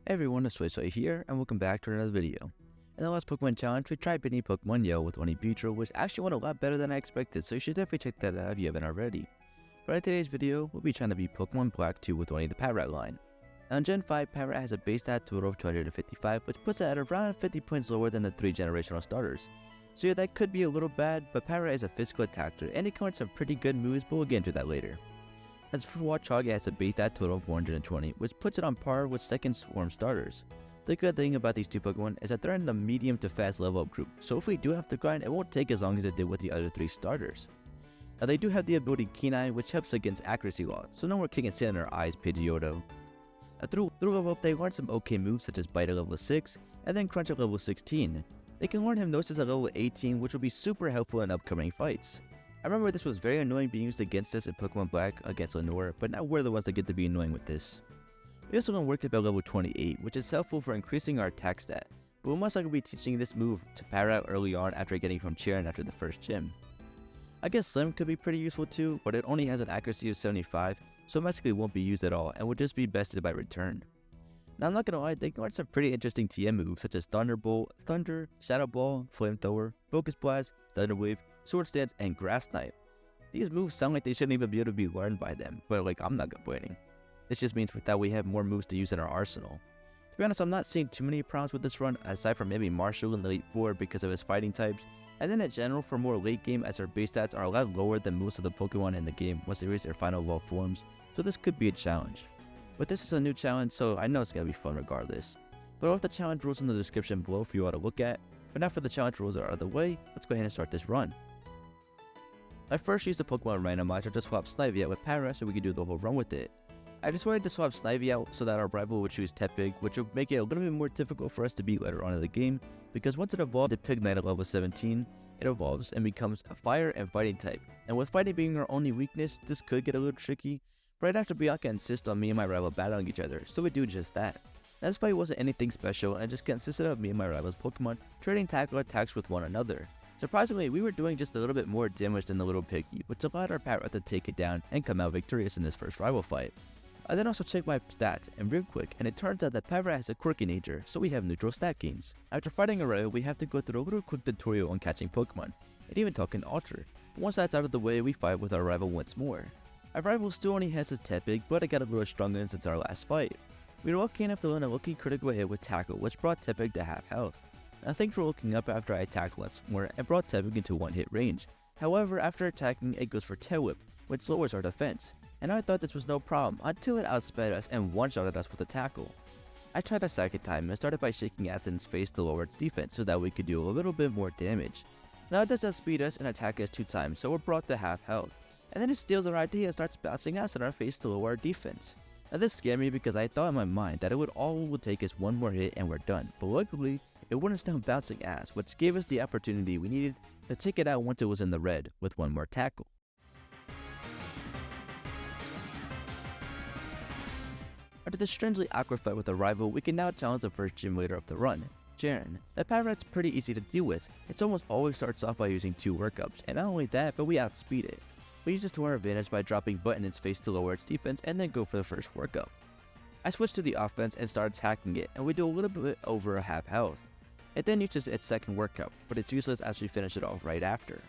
Hey everyone, it's Sway here, and welcome back to another video. In the last Pokemon challenge, we tried beating Pokemon Yell with only Beedrill, which actually went a lot better than I expected, so you should definitely check that out if you haven't already. But in today's video, we'll be trying to beat Pokemon Black 2 with only the Patrat line. Now in Gen 5, Patrat has a base stat total of 255, which puts it at around 50 points lower than the 3 generational starters. So yeah, that could be a little bad, but Patrat is a physical attacker, and it can learn some pretty good moves, but we'll get into that later. As for Watchog, it has a base stat total of 120, which puts it on par with second form starters. The good thing about these two Pokemon is that they're in the medium to fast level up group, so if we do have to grind, it won't take as long as it did with the other 3 starters. Now they do have the ability Keen Eye, which helps against accuracy loss, so no more kicking sand in our eyes, Pidgeotto. Now through level up, they learn some okay moves such as Bite at level 6, and then Crunch at level 16. They can learn Hypnosis at level 18, which will be super helpful in upcoming fights. I remember this was very annoying being used against us in Pokemon Black against Lenore, but now we're the ones that get to be annoying with this. We also learn Work Up at level 28, which is helpful for increasing our attack stat, but we'll most likely be teaching this move to Patrat early on after getting from Cheren after the first gym. I guess Slim could be pretty useful too, but it only has an accuracy of 75, so basically won't be used at all and would just be bested by return. Now I'm not gonna lie, they can learn some pretty interesting TM moves such as Thunderbolt, Thunder, Shadow Ball, Flamethrower, Focus Blast, Thunder Wave, Sword Stance, and Grass Knife. These moves sound like they shouldn't even be able to be learned by them, but I'm not complaining. This just means that we have more moves to use in our arsenal. To be honest, I'm not seeing too many problems with this run, aside from maybe Marshall in the Elite Four because of his fighting types, and then in general for more late game as our base stats are a lot lower than most of the Pokemon in the game once they reach their final evolved forms, so this could be a challenge. But this is a new challenge, so I know it's gonna be fun regardless. But I'll have the challenge rules in the description below for you all to look at, but now for the challenge rules are out of the way, let's go ahead and start this run. I first used the Pokemon randomizer to swap Snivy out with Patrat so we could do the whole run with it. I decided to swap Snivy out so that our rival would choose Tepig, which would make it a little bit more difficult for us to beat later on in the game, because once it evolved to Pignite at level 17, it evolves and becomes a fire and fighting type, and with fighting being our only weakness, this could get a little tricky, but I'd have to Bianca insist on me and my rival battling each other, so we do just that. Now, this fight wasn't anything special and just consisted of me and my rival's Pokemon trading tackle attacks with one another. Surprisingly, we were doing just a little bit more damage than the little piggy, which allowed our Patrat to take it down and come out victorious in this first rival fight. I then also checked my stats and real quick, and it turns out that Patrat has a quirky nature, so we have neutral stat gains. After fighting a rival, we have to go through a little quick tutorial on catching Pokemon, and even talking Alter. Once that's out of the way, we fight with our rival once more. Our rival still only has his Tepig, but it got a little stronger since our last fight. We were lucky enough to land a lucky critical hit with Tackle, which brought Tepig to half health. Now thanks for looking up after I attacked once more and brought Tepig into one hit range. However, after attacking, it goes for Tail Whip, which lowers our defense, and I thought this was no problem until it outsped us and one-shotted us with a tackle. I tried a second time and started by shaking Athens' face to lower its defense so that we could do a little bit more damage. Now it does outspeed us and attack us 2 times, so we're brought to half health. And then it steals our idea and starts bouncing acid in our face to lower our defense. Now this scared me because I thought in my mind that it would take us one more hit and we're done, but luckily it wouldn't stop bouncing ass, which gave us the opportunity we needed to take it out once it was in the red with one more tackle. After this strangely awkward fight with a rival, we can now challenge the first gym leader of the run, Cheren. The Patrat's pretty easy to deal with. It almost always starts off by using 2 workups, and not only that, but we outspeed it. We use this to our advantage by dropping Butt in its face to lower its defense and then go for the first workup. I switch to the offense and start attacking it, and we do a little bit over a half health. It then uses its second workup, but it's useless as we finish it off right after.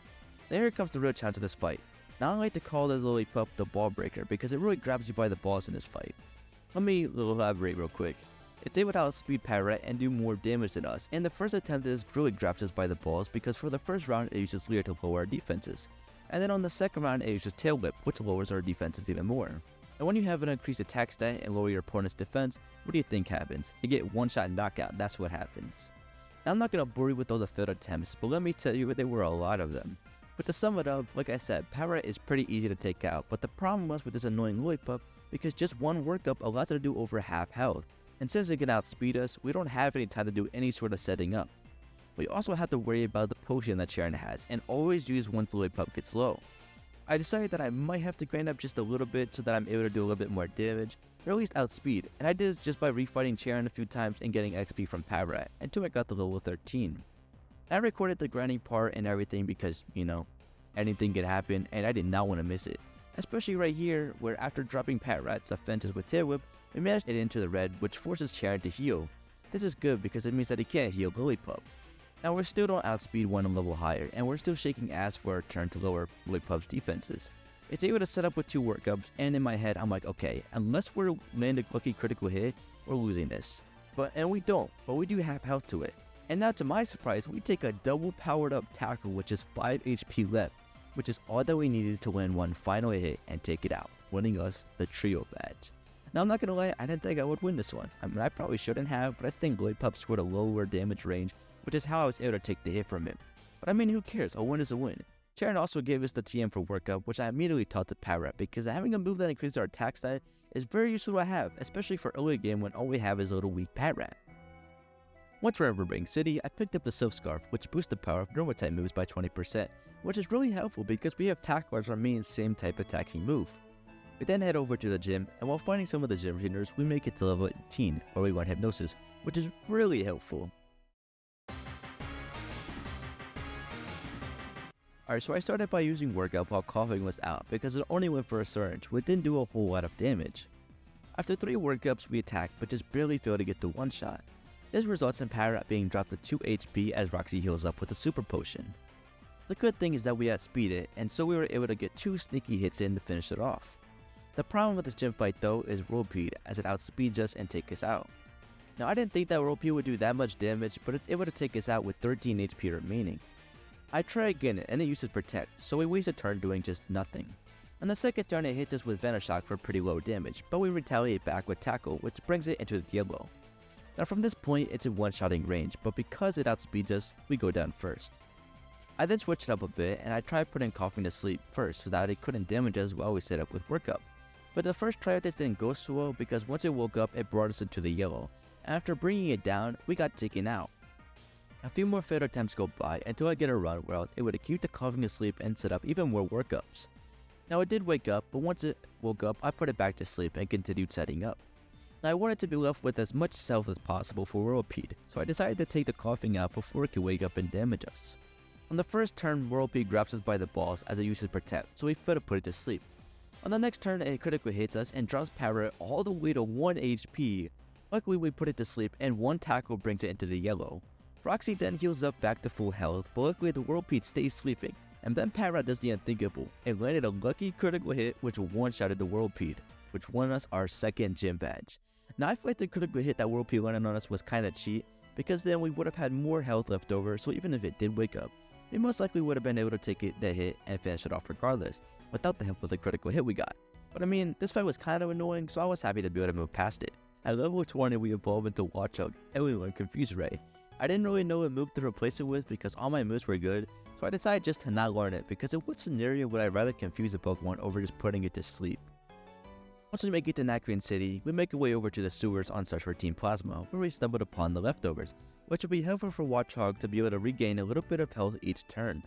Then here comes the real challenge of this fight. Now I like to call this Lillipup the ball breaker because it really grabs you by the balls in this fight. Let me elaborate real quick. It's able to outspeed Patrat and do more damage than us, and the first attempt at this really grabs us by the balls because for the first round it uses Leer to lower our defenses. And then on the second round it uses Tail Whip, which lowers our defenses even more. And when you have an increased attack stat and lower your opponent's defense, what do you think happens? You get one-shot knockout, that's what happens. Now I'm not going to bore you with all the failed attempts, but let me tell you there were a lot of them. But to sum it up, like I said, Patrat is pretty easy to take out, but the problem was with this annoying Lillipup because just one workup allows it to do over half health. And since it can outspeed us, we don't have any time to do any sort of setting up. We also have to worry about the potion that Cheren has, and always use once the Lillipup gets low. I decided that I might have to grind up just a little bit so that I'm able to do a little bit more damage, or at least outspeed, and I did this just by refighting Cheren a few times and getting XP from Patrat, until I got to level 13. I recorded the grinding part and everything because, anything could happen, and I did not want to miss it. especially right here where after dropping Patrat's offenses with Tail Whip, we managed it into the red, which forces Charon to heal. This is good because it means that he can't heal Lillipup. Now we still don't outspeed one a level higher, and we're still shaking ass for our turn to lower Lillipup's defenses. It's able to set up with 2 workups, and in my head I'm like, okay, unless we're landing a lucky critical hit, we're losing this. And we don't, but we do have health to it. And now to my surprise, we take a double powered up tackle with just 5 HP left, which is all that we needed to land one final hit and take it out, winning us the trio badge. Now I'm not gonna lie, I didn't think I would win this one. I mean, I probably shouldn't have, but I think Lillipup scored a lower damage range, which is how I was able to take the hit from him. But I mean, who cares, a win is a win. Charon also gave us the TM for workup, which I immediately taught to Patrat because having a move that increases our attack stat is very useful to have, especially for early game when all we have is a little weak Patrat. Once we're in Riverbank City, I picked up the Silph Scarf, which boosts the power of normal type moves by 20%, which is really helpful because we have Tackle as our main same type attacking move. We then head over to the gym, and while fighting some of the gym trainers, we make it to level 18, where we want Hypnosis, which is really helpful. Alright, so I started by using Workout while Coughing was out because it only went for a surge, which didn't do a whole lot of damage. After 3 workups we attack, but just barely fail to get the one shot. This results in Patrat being dropped to 2 HP as Roxy heals up with a super potion. The good thing is that we outspeed it, and so we were able to get 2 sneaky hits in to finish it off. The problem with this gym fight though is Whirlpeed, as it outspeeds us and takes us out. Now I didn't think that Whirlpeed would do that much damage, but it's able to take us out with 13 HP remaining. I try again and it uses Protect, so we waste a turn doing just nothing. On the second turn it hits us with Venoshock for pretty low damage, but we retaliate back with Tackle, which brings it into the yellow. Now from this point it's in one-shotting range, but because it outspeeds us, we go down first. I then switched it up a bit and I tried putting Coughing to sleep first so that it couldn't damage us while we set up with Workup. But the first try of this didn't go so well because once it woke up it brought us into the yellow, and after bringing it down, we got taken out. A few more failed attempts go by until I get a run where I was able to keep the Coughing to sleep and set up even more workups. Now it did wake up, but once it woke up I put it back to sleep and continued setting up. Now I wanted to be left with as much health as possible for Whirlpeed, so I decided to take the Coughing out before it could wake up and damage us. On the first turn, Whirlpeed grabs us by the balls as it uses Protect, so we fail to put it to sleep. On the next turn it critically hits us and drops Patrat all the way to 1 HP. Luckily we put it to sleep and one tackle brings it into the yellow. Roxy then heals up back to full health, but luckily the Whirlpeed stays sleeping, and then Patrat does the unthinkable and landed a lucky critical hit which one-shotted the Whirlpeed, which won us our second gym badge. Now I feel like the critical hit that Whirlpeed landed on us was kinda cheat, because then we would have had more health left over, so even if it did wake up, we most likely would have been able to take that hit and finish it off regardless, without the help of the critical hit we got. But I mean, this fight was kind of annoying, so I was happy to be able to move past it. At level 20 we evolve into Watchog, and we learn Confuse Ray. I didn't really know what move to replace it with because all my moves were good, so I decided just to not learn it because in what scenario would I rather confuse a Pokemon over just putting it to sleep. Once we make it to Nacreon City, we make our way over to the sewers on search for Team Plasma, where we stumbled upon the leftovers, which will be helpful for Watchog to be able to regain a little bit of health each turn.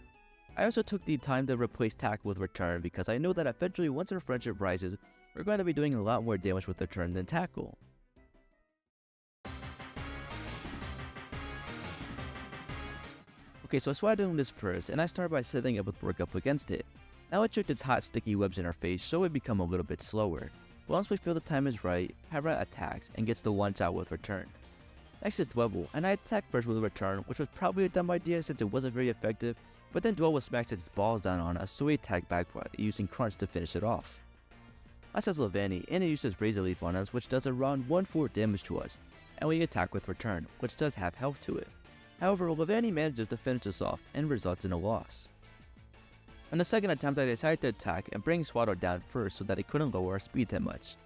I also took the time to replace Tackle with Return because I know that eventually once our friendship rises, we're going to be doing a lot more damage with Return than Tackle. Okay, so I tried doing this first, and I started by setting up with Work up against it. Now it chucked its hot sticky webs in our face, so it become a little bit slower. But once we feel the time is right, Patrat attacks and gets the one shot with Return. Next is Dwebble, and I attacked first with Return, which was probably a dumb idea since it wasn't very effective, but then Dwebble smacks its balls down on us, so we attack back using Crunch to finish it off. Last is Levani, and it uses Razor Leaf on us, which does around 1/4 damage to us, and we attack with Return, which does have health to it. However, Levani manages to finish us off and results in a loss. On the second attempt I decided to attack and bring Swaddle down first so that it couldn't lower our speed that much.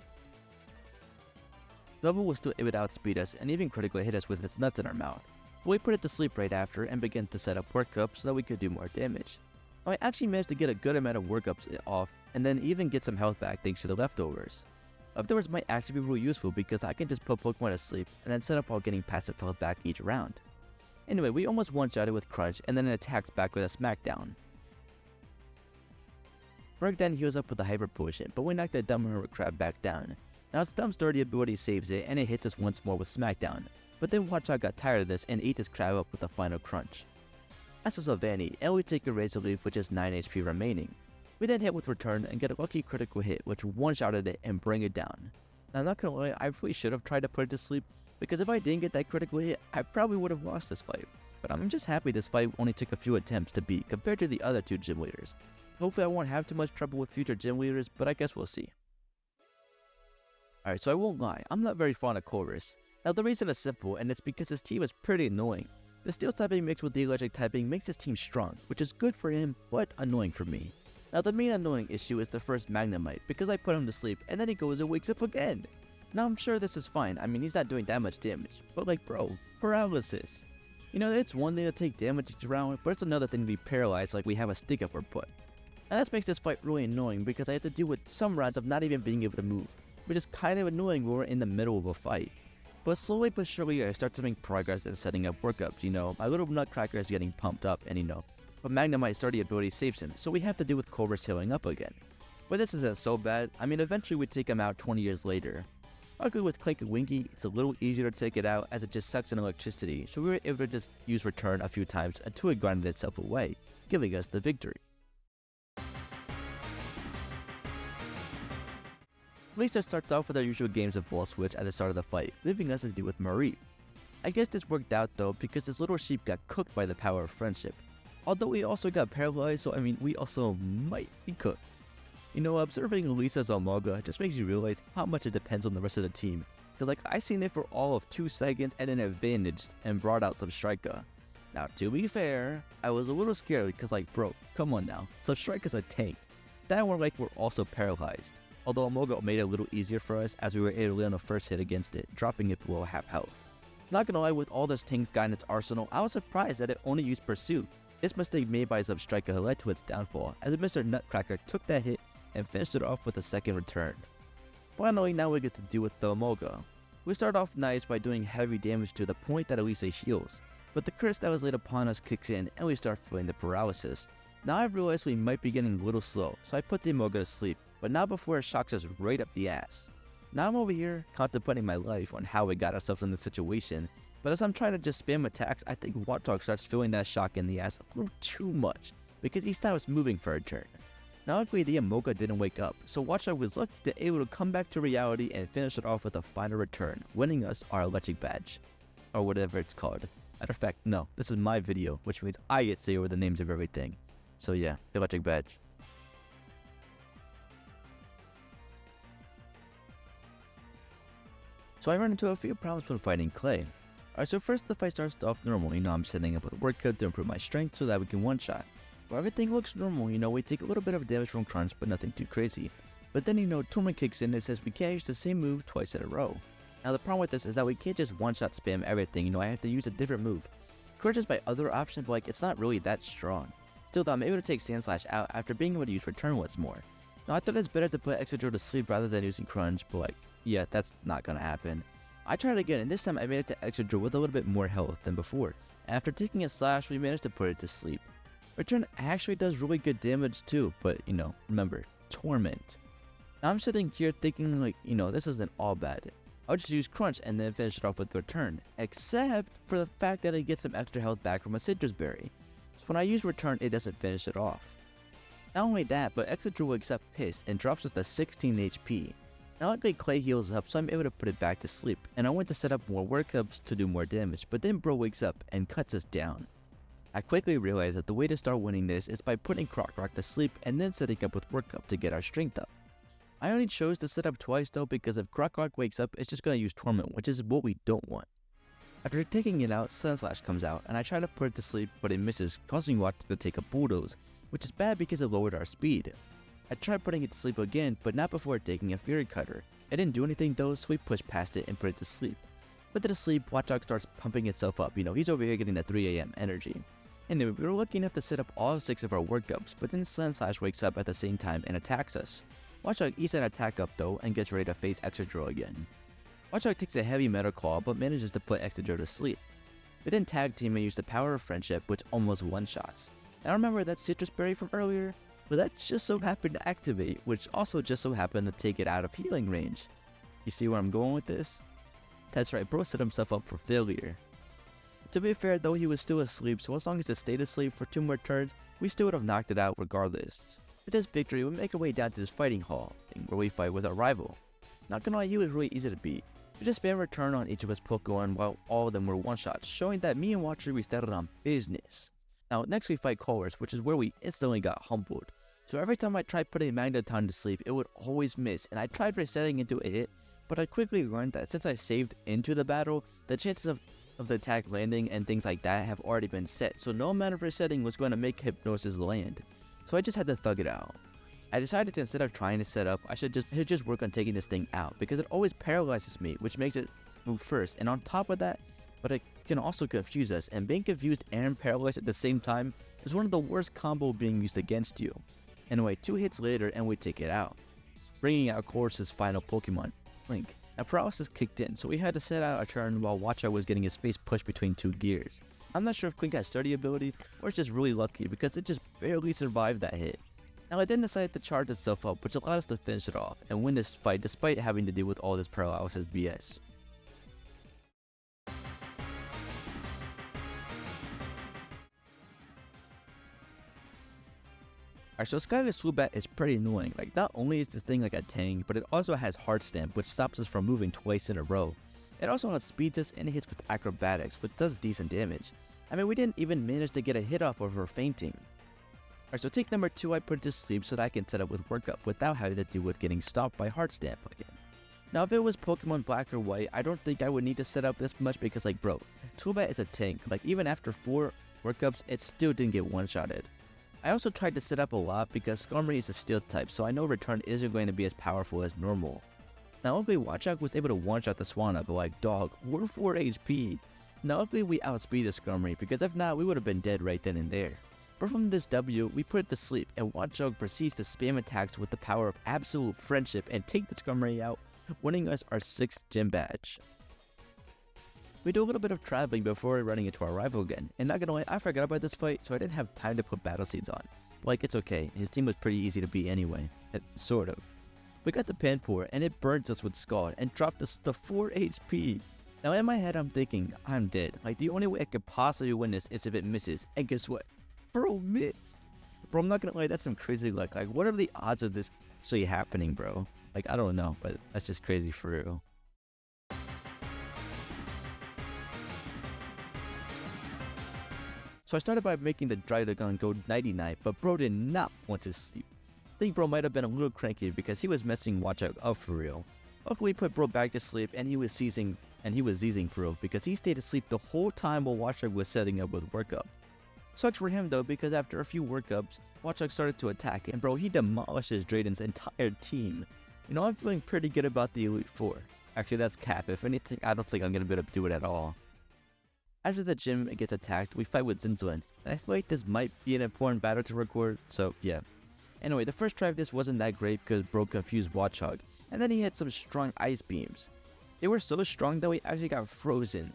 Dwebble was still able to outspeed us and even critically hit us with its nuts in our mouth, but we put it to sleep right after and began to set up workups so that we could do more damage. Now, I actually managed to get a good amount of workups off and then even get some health back thanks to the leftovers. Leftovers might actually be really useful because I can just put Pokemon to sleep and then set up while getting passive health back each round. Anyway, we almost one-shotted with Crunch and then it attacks back with a Smackdown. Berg then heals up with a Hyper Potion, but we knocked the Dumb Hermit Crab back down. Now its dumb sturdy ability saves it and it hits us once more with Smackdown, but then Watchog got tired of this and ate this crab up with a final Crunch. As is Levani, and we take a Razor Leaf which is 9 HP remaining. We then hit with return and get a lucky critical hit which one-shotted it and bring it down. Now I'm not gonna lie, I really should have tried to put it to sleep, because if I didn't get that critical hit, I probably would have lost this fight. But I'm just happy this fight only took a few attempts to beat compared to the other two gym leaders. Hopefully I won't have too much trouble with future gym leaders, but I guess we'll see. Alright, so I won't lie, I'm not very fond of Chorus. Now the reason is simple, and it's because his team is pretty annoying. The steel typing mixed with the electric typing makes his team strong, which is good for him, but annoying for me. Now the main annoying issue is the first Magnemite, because I put him to sleep and then he goes and wakes up again. Now I'm sure this is fine, I mean he's not doing that much damage, but like bro, paralysis. You know, it's one thing to take damage each round, but it's another thing to be paralyzed like we have a stick up our butt. And that makes this fight really annoying because I have to deal with some rounds of not even being able to move, which is kind of annoying when we're in the middle of a fight. But slowly but surely I start to make progress in setting up workups, you know, my little nutcracker is getting pumped up and you know, but Magnemite's sturdy ability saves him, so we have to deal with Chorus healing up again. But this isn't so bad, I mean eventually we take him out 20 years later. Luckily with Clank and Winky, it's a little easier to take it out as it just sucks in electricity, so we were able to just use return a few times until it grinded itself away, giving us the victory. Lisa starts off with our usual games of Ball Switch at the start of the fight, leaving us to deal with Marie. I guess this worked out though because this little sheep got cooked by the power of friendship. Although we also got paralyzed, so I mean we also might be cooked. You know, observing Lisa's Omega just makes you realize how much it depends on the rest of the team. Cause like I seen it for all of 2 seconds and then advantaged and brought out Substrika. Now to be fair, I was a little scared because like bro, come on now, Substrika's a tank. That one like we're also paralyzed. Although Omega made it a little easier for us as we were able to land a first hit against it, dropping it below half health. Not gonna lie, with all this tank's got in its arsenal, I was surprised that it only used Pursuit. This mistake made by Substrika led to its downfall, as Mr. Nutcracker took that hit and finished it off with a second return. Finally, now we get to deal with the Omega. We start off nice by doing heavy damage to the point that Elisa heals, but the curse that was laid upon us kicks in and we start feeling the paralysis. Now I realized we might be getting a little slow, so I put the Omega to sleep, but not before it shocks us right up the ass. Now I'm over here contemplating my life on how we got ourselves in this situation, but as I'm trying to just spam attacks, I think Watchog starts feeling that shock in the ass a little too much, because he stops moving for a turn. Now luckily the Omega didn't wake up, so Watchog was lucky to able to come back to reality and finish it off with a final return, winning us our electric badge. Or whatever it's called. Matter of fact, no, this is my video, which means I get to say over the names of everything. So yeah, the electric badge. So I run into a few problems when fighting Clay. Alright, so first the fight starts off normal, you know, I'm setting up with work code to improve my strength so that we can one-shot. Well, everything looks normal, you know, we take a little bit of damage from crunch, but nothing too crazy. But then, you know, tournament kicks in and says we can't use the same move twice in a row. Now the problem with this is that we can't just one-shot spam everything, you know, I have to use a different move. Crunch is my other option, but like, it's not really that strong. Still though, I'm able to take Sand Slash out after being able to use return once more. Now I thought it's better to put Extra Drill to sleep rather than using crunch, but like, yeah, that's not gonna happen. I tried again, and this time I made it to Extra Drill with a little bit more health than before. After taking a slash, we managed to put it to sleep. Return actually does really good damage too, but you know, remember, Torment. Now I'm sitting here thinking like, you know, this isn't all bad. I'll just use Crunch and then finish it off with Return, except for the fact that I get some extra health back from a Citrus Berry. So when I use Return, it doesn't finish it off. Not only that, but Extra Drill wakes up pissed and drops us to 16 HP. Now luckily Clay heals up, so I'm able to put it back to sleep, and I went to set up more workups to do more damage, but then Bro wakes up and cuts us down. I quickly realized that the way to start winning this is by putting Croc Rock to sleep and then setting up with workup to get our strength up. I only chose to set up twice though because if Croc Rock wakes up, it's just going to use Torment, which is what we don't want. After taking it out, Sun Slash comes out, and I try to put it to sleep, but it misses, causing Watchog to take a Bulldoze, which is bad because it lowered our speed. I tried putting it to sleep again, but not before taking a Fury Cutter. It didn't do anything though, so we pushed past it and put it to sleep. Put it to sleep, Watchog starts pumping itself up, you know, he's over here getting that 3 AM energy. And then we were lucky enough to set up all 6 of our workups, but then Sun Slash wakes up at the same time and attacks us. Watchog eats an attack up though, and gets ready to face Extra Drill again. Watchog takes a heavy Metal Claw, but manages to put Extra Drill to sleep. We then tag team and use the power of friendship, which almost one-shots. Now remember that Citrus Berry from earlier? Well, that just so happened to activate, which also just so happened to take it out of healing range. You see where I'm going with this? That's right, bro set himself up for failure. To be fair though, he was still asleep, so as long as it stayed asleep for 2 more turns, we still would have knocked it out regardless. With this victory, we make our way down to this fighting hall thing where we fight with our rival. Not gonna lie, he was really easy to beat. We just spam return on each of us Pokemon while all of them were one-shots, showing that me and Watchog we started on business. Now next we fight Colress, which is where we instantly got humbled. So every time I tried putting Magneton to sleep, it would always miss, and I tried resetting into a hit, but I quickly learned that since I saved into the battle, the chances of the attack landing and things like that have already been set, so no amount of resetting was going to make Hypnosis land. So I just had to thug it out. I decided that instead of trying to set up, I should just work on taking this thing out, because it always paralyzes me, which makes it move first, and on top of that, but it can also confuse us, and being confused and paralyzed at the same time is one of the worst combos being used against you. Anyway, 2 hits later and we take it out, bringing out Colress's final Pokemon, Link. Now paralysis kicked in, so we had to set out a turn while Watchog was getting his face pushed between 2 gears. I'm not sure if Clink has sturdy ability, or it's just really lucky because it just barely survived that hit. Now it then decided to charge itself up, which allowed us to finish it off and win this fight despite having to deal with all this paralysis BS. Alright, so Skyla's Swoobat is pretty annoying. Like, not only is this thing like a tank, but it also has Heart Stamp, which stops us from moving twice in a row. It also outspeeds us and hits with Acrobatics, which does decent damage. I mean, we didn't even manage to get a hit off of her fainting. Alright, so take number 2 I put to sleep so that I can set up with Workup without having to deal with getting stopped by Heart Stamp again. Now if it was Pokemon Black or White, I don't think I would need to set up this much because like bro, Swoobat is a tank. Like even after 4 Workups, it still didn't get one-shotted. I also tried to set up a lot because Skarmory is a steel type, so I know return isn't going to be as powerful as normal. Now luckily Watchog was able to one-shot the Swanna, but like dog, we're 4 HP. Now luckily we outspeed the Skarmory because if not, we would have been dead right then and there. But from this W, we put it to sleep and Watchog proceeds to spam attacks with the power of absolute friendship and take the Skarmory out, winning us our 6th gym badge. We do a little bit of traveling before running into our rival again, and not gonna lie, I forgot about this fight, so I didn't have time to put Battle Seeds on. But like, it's okay, his team was pretty easy to beat anyway. Sort of. We got the Panpour, and it burns us with Scald, and dropped us to 4 HP. Now in my head I'm thinking, I'm dead. Like the only way I could possibly win this is if it misses, and guess what? Bro, missed! Bro, I'm not gonna lie, that's some crazy luck. Like, what are the odds of this actually happening, bro? Like, I don't know, but that's just crazy for real. So I started by making the Dragon go nighty-night, but bro did not want to sleep. I think bro might have been a little cranky because he was messing Watchog up for real. Luckily we put bro back to sleep and he was seizing for real because he stayed asleep the whole time while Watchog was setting up with Workup. Sucks for him though because after a few Workups, Watchog started to attack and bro he demolishes Drayden's entire team. You know, I'm feeling pretty good about the Elite Four. Actually that's cap, if anything I don't think I'm gonna be able to do it at all. After the gym gets attacked, we fight with Zinzlin, and I feel like this might be an important battle to record, so yeah. Anyway, the first try of this wasn't that great because bro confused Watchog, and then he had some strong ice beams. They were so strong that we actually got frozen.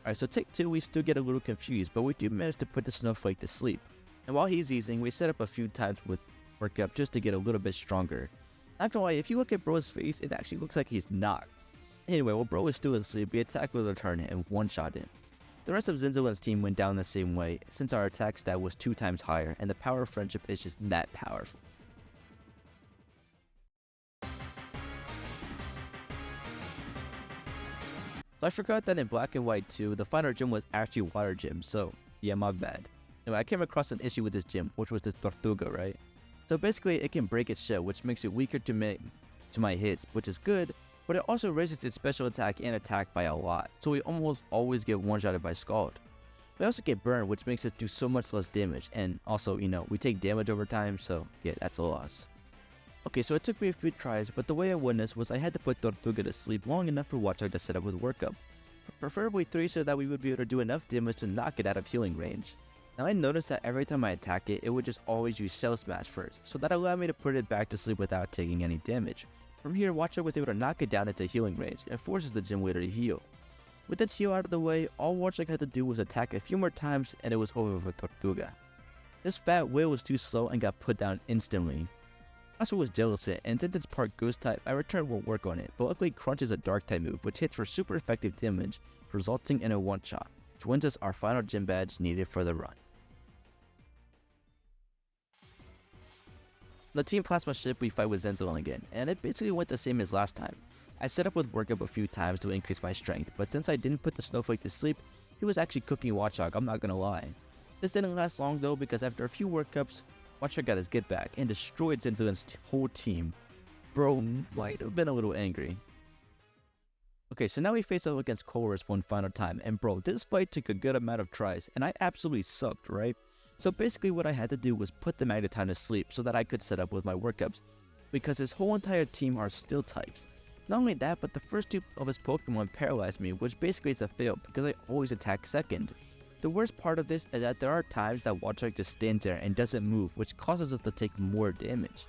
Alright, so take 2 we still get a little confused, but we do manage to put the Snowflake to sleep. And while he's easing, we set up a few times with Workup just to get a little bit stronger. Not gonna lie, if you look at bro's face, it actually looks like he's knocked. Anyway, while bro was still asleep, we attacked with a turn and one-shot him. The rest of Zinzlin's team went down the same way, since our attack stat was 2 times higher, and the power of friendship is just that powerful. So I forgot that in Black and White 2, the final gym was actually Water Gym, so yeah, my bad. Anyway, I came across an issue with this gym, which was this Tortuga, right? So basically, it can break its shell, which makes it weaker to my hits, which is good, but it also raises its special attack and attack by a lot, so we almost always get one-shotted by Scald. We also get burned, which makes us do so much less damage, and also, you know, we take damage over time, so yeah, that's a loss. Okay, so it took me a few tries, but the way I won this was I had to put Tortuga to sleep long enough for Watchog to set up with Workup. Preferably 3 so that we would be able to do enough damage to knock it out of healing range. Now I noticed that every time I attack it, it would just always use Shell Smash first, so that allowed me to put it back to sleep without taking any damage. From here, Watchog was able to knock it down into healing range and forces the gym leader to heal. With its heal out of the way, all Watchog had to do was attack a few more times and it was over for Tortuga. This fat whale was too slow and got put down instantly. I also was jealous it, and since it's part Ghost type, I returned won't work on it, but luckily Crunch is a Dark type move which hits for super effective damage, resulting in a one-shot, which wins us our final gym badge needed for the run. The Team Plasma ship we fight with Zenzo again, and it basically went the same as last time. I set up with Workup a few times to increase my strength, but since I didn't put the Snowflake to sleep, he was actually cooking Watchog, I'm not gonna lie. This didn't last long though, because after a few Workups, Watchog got his get back and destroyed Zenzo's whole team. Bro might have been a little angry. Okay, so now we face up against Chorus one final time, and bro, this fight took a good amount of tries, and I absolutely sucked, right? So basically what I had to do was put the Magneton to sleep so that I could set up with my Workups, because his whole entire team are steel types. Not only that, but the first two of his Pokemon paralyzed me, which basically is a fail because I always attack second. The worst part of this is that there are times that Watchog just stands there and doesn't move, which causes us to take more damage.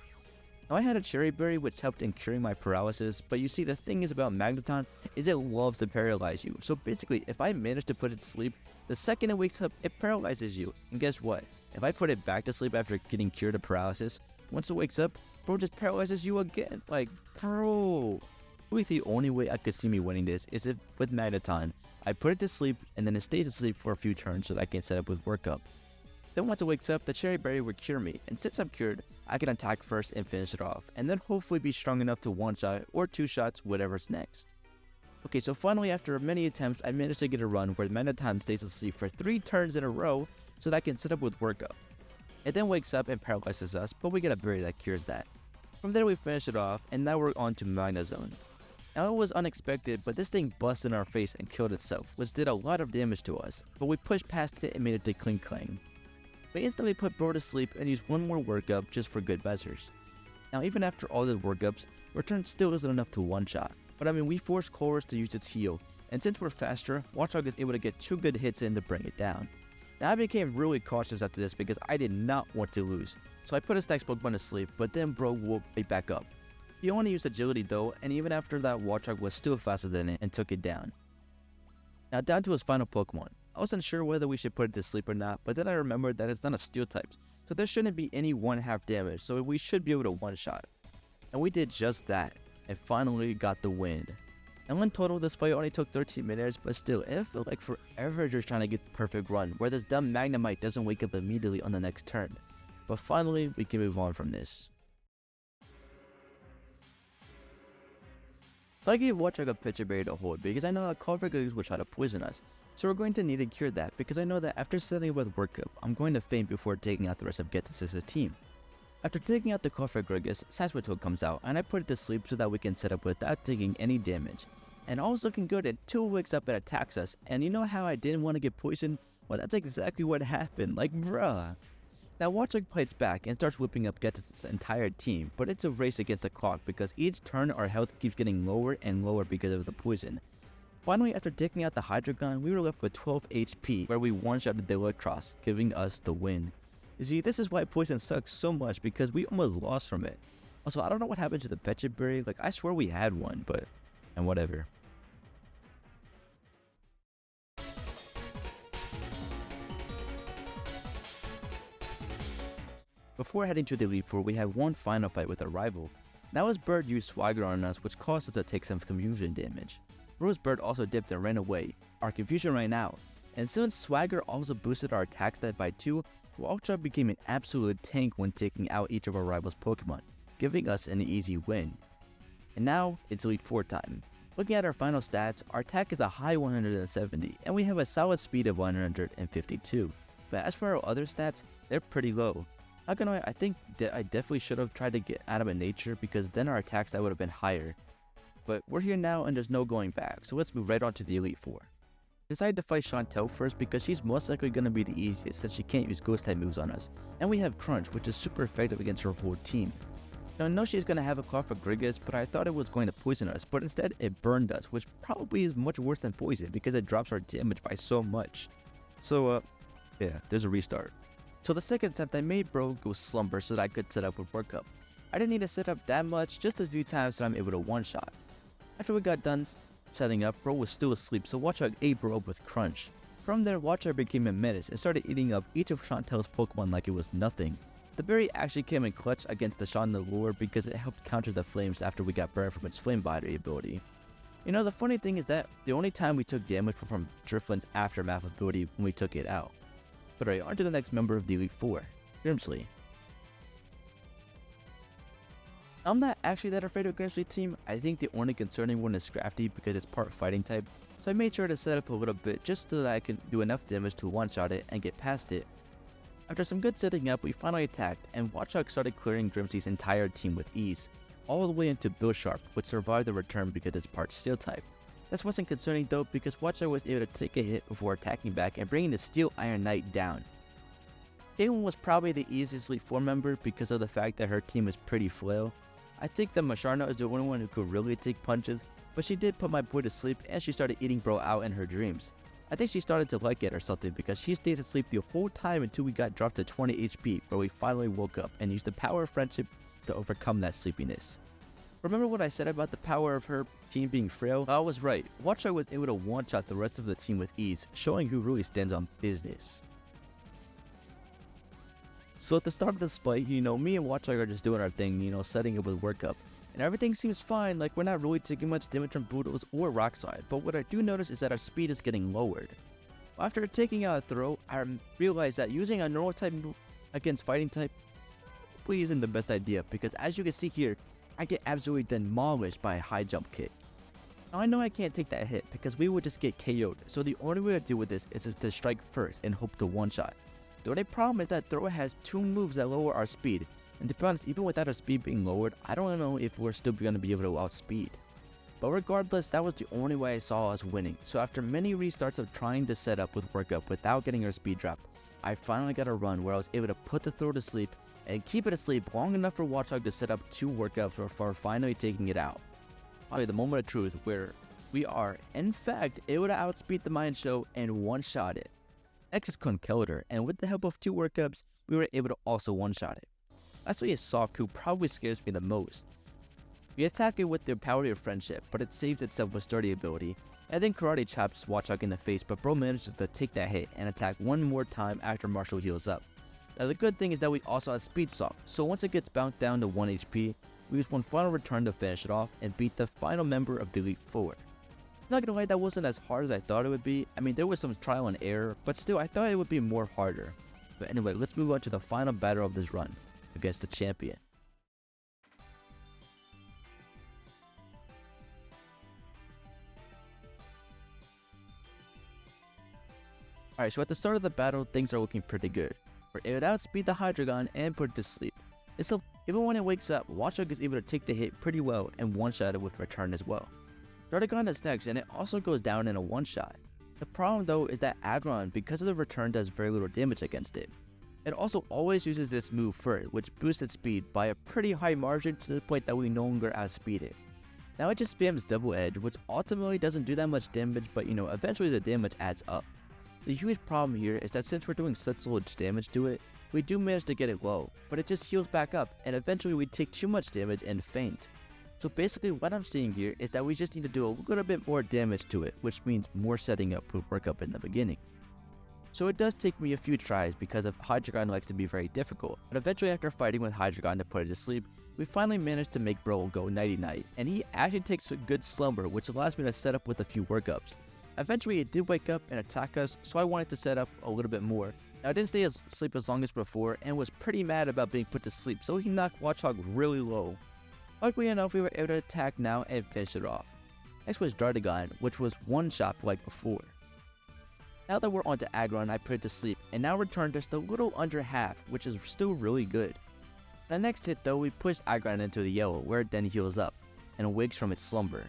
Now I had a Cherry Berry which helped in curing my paralysis, but you see the thing is about Magneton is it loves to paralyze you. So basically if I manage to put it to sleep, the second it wakes up it paralyzes you. And guess what? If I put it back to sleep after getting cured of paralysis, once it wakes up, bro just paralyzes you again. Like, bro. Really the only way I could see me winning this is if with Magneton, I put it to sleep and then it stays asleep for a few turns so that I can set up with Workup. Then once it wakes up, the Cherry Berry will cure me, and since I'm cured, I can attack first and finish it off, and then hopefully be strong enough to one-shot or two-shots whatever's next. Okay, so finally after many attempts, I managed to get a run where Magneton stays asleep for 3 turns in a row so that I can set up with Workup. It then wakes up and paralyzes us, but we get a berry that cures that. From there we finish it off, and now we're on to Magnezone. Now it was unexpected, but this thing busted in our face and killed itself, which did a lot of damage to us, but we pushed past it and made it to Cling Clang. We instantly put Bro to sleep and used one more Workup just for good measures. Now even after all the Workups, return still isn't enough to one-shot, but I mean we forced Chorus to use its heal, and since we're faster, Watchog is able to get 2 good hits in to bring it down. Now I became really cautious after this because I did not want to lose, so I put his next Pokemon to sleep, but then Bro woke right back up. He only used agility though, and even after that Watchog was still faster than it and took it down. Now down to his final Pokemon. I wasn't sure whether we should put it to sleep or not, but then I remembered that it's not a steel type, so there shouldn't be any 1/2 damage, so we should be able to one-shot. And we did just that, and finally got the win. And in total this fight only took 13 minutes, but still, it felt like forever just trying to get the perfect run, where this dumb Magnemite doesn't wake up immediately on the next turn. But finally, we can move on from this. So I gave Watchog a Pitcher Berry to hold because I know that Cofagrigus will try to poison us. So we're going to need to cure that because I know that after setting up with Workup, I'm going to faint before taking out the rest of Getis' team. After taking out the Cofagrigus, Sasquatch comes out and I put it to sleep so that we can set up without taking any damage. And all is looking good until it wakes up and attacks us, and you know how I didn't want to get poisoned? Well, that's exactly what happened, like bruh. Now Watchog fights back and starts whipping up Getis' entire team, but it's a race against the clock because each turn our health keeps getting lower and lower because of the poison. Finally, after taking out the Hydreigon, we were left with 12 HP, where we one-shotted the Electros, giving us the win. You see, this is why poison sucks so much, because we almost lost from it. Also, I don't know what happened to the Petchet Berry, like I swear we had one, but... and whatever. Before heading to the Elite Four, we had one final fight with our rival. Now his bird used Swagger on us, which caused us to take some confusion damage. Rosebird also dipped and ran away. Our confusion ran out, and since Swagger also boosted our attack stat by 2, Watchog became an absolute tank when taking out each of our rivals' Pokemon, giving us an easy win. And now, it's Elite Four time. Looking at our final stats, our attack is a high 170, and we have a solid speed of 152. But as for our other stats, they're pretty low. Not gonna lie, I think that I definitely should have tried to get Adamant Nature because then our attack stat would have been higher. But we're here now and there's no going back, so let's move right on to the Elite Four. I decided to fight Chantel first because she's most likely going to be the easiest since she can't use Ghost type moves on us, and we have Crunch, which is super effective against her whole team. Now I know she's going to have a Cofagrigus, but I thought it was going to poison us, but instead it burned us, which probably is much worse than poison because it drops our damage by so much. So yeah, there's a restart. So the second attempt I made Bro go Slumber so that I could set up with Workup. I didn't need to set up that much, just a few times that I'm able to one-shot. After we got done setting up, Bro was still asleep, so Watchog ate Bro up with Crunch. From there, Watchog became a menace and started eating up each of Chantel's Pokemon like it was nothing. The berry actually came in clutch against the Chandelure because it helped counter the flames after we got burned from its Flame Battery ability. You know, the funny thing is that the only time we took damage was from Drifloon's Aftermath ability when we took it out. But alright, on to the next member of the Elite Four, Grimsley. I'm not actually that afraid of Grimsley's team. I think the only concerning one is Scrafty because it's part fighting type, so I made sure to set up a little bit just so that I can do enough damage to one-shot it and get past it. After some good setting up, we finally attacked, and Watchog started clearing Grimsley's entire team with ease, all the way into Billsharp, which survived the return because it's part Steel type. This wasn't concerning though because Watchog was able to take a hit before attacking back and bringing the Steel Iron Knight down. Caitlyn was probably the easiest Elite 4 member because of the fact that her team is pretty flail. I think that Masharna is the only one who could really take punches, but she did put my boy to sleep and she started eating bro out in her dreams. I think she started to like it or something because she stayed asleep the whole time until we got dropped to 20 HP where we finally woke up and used the power of friendship to overcome that sleepiness. Remember what I said about the power of her team being frail? I was right. Watchog was able to one-shot the rest of the team with ease, showing who really stands on business. So at the start of this fight, me and Watchog are just doing our thing, setting up with workup. And everything seems fine, like we're not really taking much damage from Bulldoze or Rockslide, but what I do notice is that our speed is getting lowered. After taking out a throw, I realized that using a normal type move against fighting type probably isn't the best idea, because as you can see here, I get absolutely demolished by a high jump kick. Now I know I can't take that hit because we would just get KO'd, so the only way to deal with this is to strike first and hope to one-shot. The only problem is that Throw has 2 moves that lower our speed, and to be honest, even without our speed being lowered, I don't know if we're still going to be able to outspeed. But regardless, that was the only way I saw us winning, so after many restarts of trying to set up with workup without getting our speed dropped, I finally got a run where I was able to put the Throw to sleep and keep it asleep long enough for Watchog to set up 2 workups before finally taking it out. Finally, the moment of truth where we are, in fact, able to outspeed the Mind Show and one-shot it. Next is Conkeldor, and with the help of 2 workups, we were able to also one-shot it. Lastly is Sock, who probably scares me the most. We attack it with the power of friendship, but it saves itself with sturdy ability, and then Karate chops Watchog in the face, but bro manages to take that hit and attack one more time after Marshall heals up. Now the good thing is that we also have Speed Sock, so once it gets bounced down to 1 HP, we use one final return to finish it off and beat the final member of the Elite 4. Not gonna lie, that wasn't as hard as I thought it would be. I mean, there was some trial and error, but still I thought it would be more harder. But anyway, let's move on to the final battle of this run, against the champion. Alright, so at the start of the battle, things are looking pretty good. We're able to outspeed the Hydreigon and put it to sleep. So even when it wakes up, Watchog is able to take the hit pretty well and one-shot it with return as well. Hydreigon is next, and it also goes down in a one-shot. The problem though is that Aggron, because of the return, does very little damage against it. It also always uses this move first, which boosts its speed by a pretty high margin to the point that we no longer outspeed it. Now it just spams Double Edge, which ultimately doesn't do that much damage, but eventually the damage adds up. The huge problem here is that since we're doing such little damage to it, we do manage to get it low, but it just heals back up, and eventually we take too much damage and faint. So basically what I'm seeing here is that we just need to do a little bit more damage to it, which means more setting up with workup in the beginning. So it does take me a few tries because Hydreigon likes to be very difficult, but eventually after fighting with Hydreigon to put it to sleep, we finally managed to make Bro go nighty-night, and he actually takes a good slumber, which allows me to set up with a few workups. Eventually it did wake up and attack us, so I wanted to set up a little bit more. Now I didn't stay asleep as long as before and was pretty mad about being put to sleep, so he knocked Watchog really low. Luckily enough, we were able to attack now and finish it off. Next was Dardagon, which was one-shot like before. Now that we're onto Aggron, I put it to sleep, and now returned just a little under half, which is still really good. The next hit though, we push Aggron into the yellow, where it then heals up, and awakes from its slumber.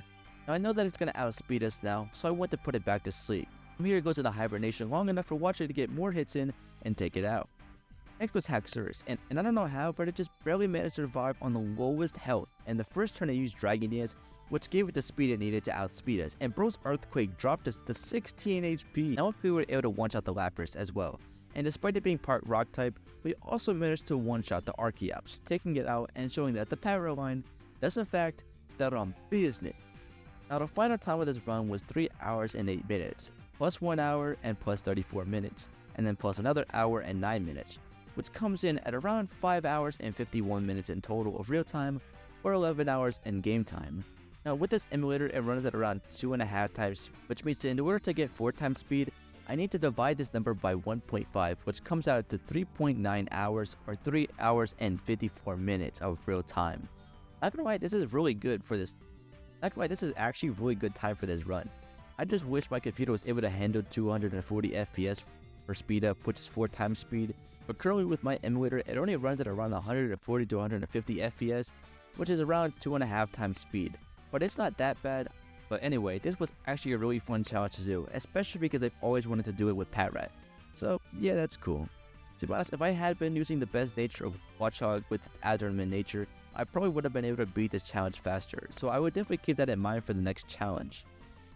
Now I know that it's going to outspeed us now, so I want to put it back to sleep. From here it goes into hibernation long enough for Watcher to get more hits in and take it out. Next was Haxorus, and I don't know how, but it just barely managed to survive on the lowest health, and the first turn it used Dragon Dance, which gave it the speed it needed to outspeed us, and Bro's Earthquake dropped us to 16 HP. Now we were able to one-shot the Lapras as well, and despite it being part Rock type, we also managed to one-shot the Archeops, taking it out and showing that the Patrat line does in fact stand on business. Now the final time of this run was 3 hours and 8 minutes, plus 1 hour and plus 34 minutes, and then plus another hour and 9 minutes, which comes in at around 5 hours and 51 minutes in total of real time, or 11 hours in game time. Now with this emulator, it runs at around 2.5 times, which means that in order to get 4 times speed, I need to divide this number by 1.5, which comes out to 3.9 hours or 3 hours and 54 minutes of real time. Not gonna lie, this is really good for this. Not gonna lie, this is actually really good time for this run. I just wish my computer was able to handle 240 FPS for speed up, which is 4 times speed. But currently with my emulator, it only runs at around 140 to 150 FPS, which is around 2.5 times speed. But it's not that bad. But anyway, this was actually a really fun challenge to do, especially because I've always wanted to do it with Patrat. So yeah, that's cool. To be honest, if I had been using the best nature of Watchog with its adrenaline nature, I probably would have been able to beat this challenge faster, so I would definitely keep that in mind for the next challenge.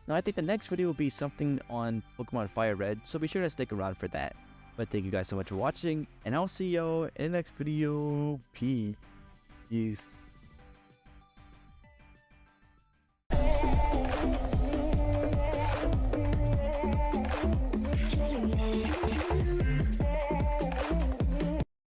Now I think the next video will be something on Pokemon Fire Red, so be sure to stick around for that. But thank you guys so much for watching, and I'll see y'all in the next video. Peace.